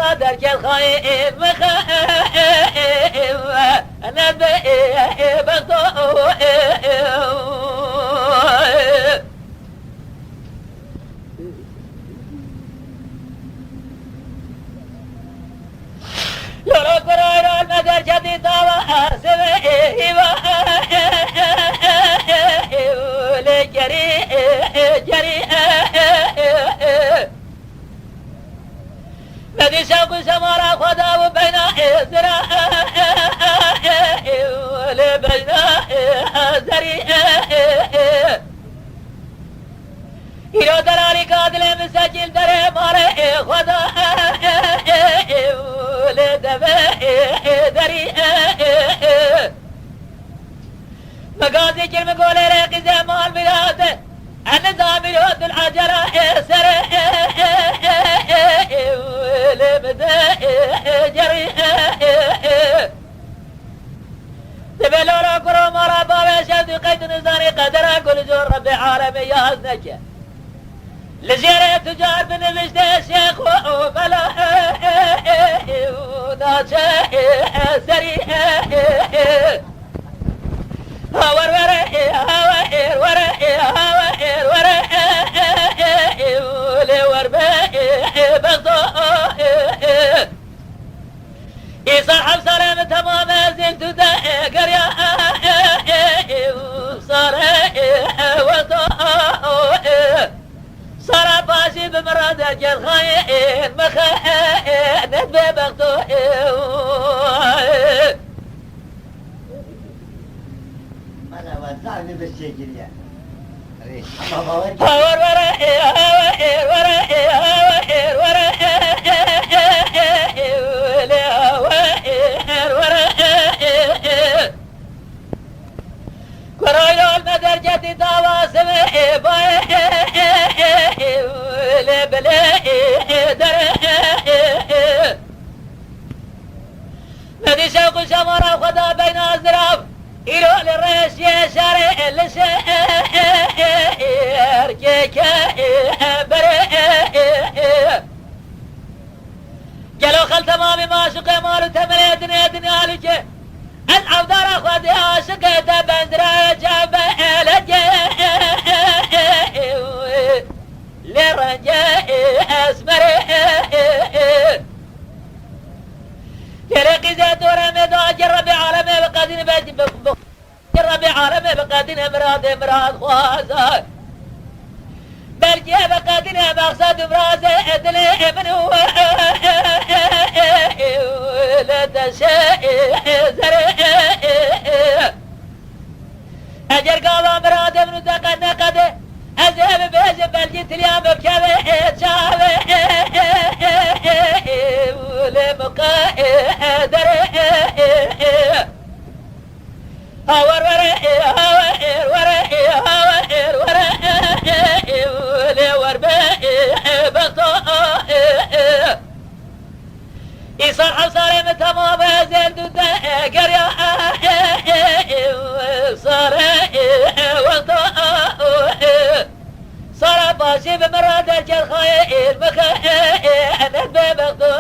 مرا در کل خواهی مخیب انا بغضو لولو قرار المدر جديد جري جري بدي شوق سمارا خدا وبين زرا بين زري هيرو دلالي قادل مسجل دري ماري خدا دري مقاضي كلمة قولي ريقي زي مال بلاده النظام يرد العجلة سر لبدا جري تبلورا كرو مرا بابا شد قيد نزاني قدرا كل زور ربي عالمي يا هزنك لزيرة تجار بنفشت الشيخ وبلا وناجه سري هاور ورا هاور ورا هاور ورا لور بغضو يصاحب سلام تمام زلت دا قريا صار وضو صار باشي بمراد جل خاين مخاين ندبي بغضو زعلني بالشكل يعني هاور ورا هاور ورا هاور ورا كرايلو المدر جدي دواسم باي لبلي در مدي شوق شمارا خدا بين أزراف إلو للريش يشاري الشير كيكا بري قالوا خل تمامي ما شقي مالو تمري دنيا لك العودار أخذي عاشق تبندرا جاب لرجاء أسمري يلقي زيتون مدى جرب عالمي بقادين جرب عالمي بقادين مراد خوازا بلجي بقادين مقصد مراد ادلي منو لا تشاء زري اجر قاضا مراد منو تقن قد ازهب بيج بلجي تليام بكذا شاوي لمقادر هاور ورا هاور ورا هاور ورا لور بغضو يصار حصاري تمام زين دودا قريا صار وغضو صار باشي بمراد الجرخاي المخاي ندبي بغضو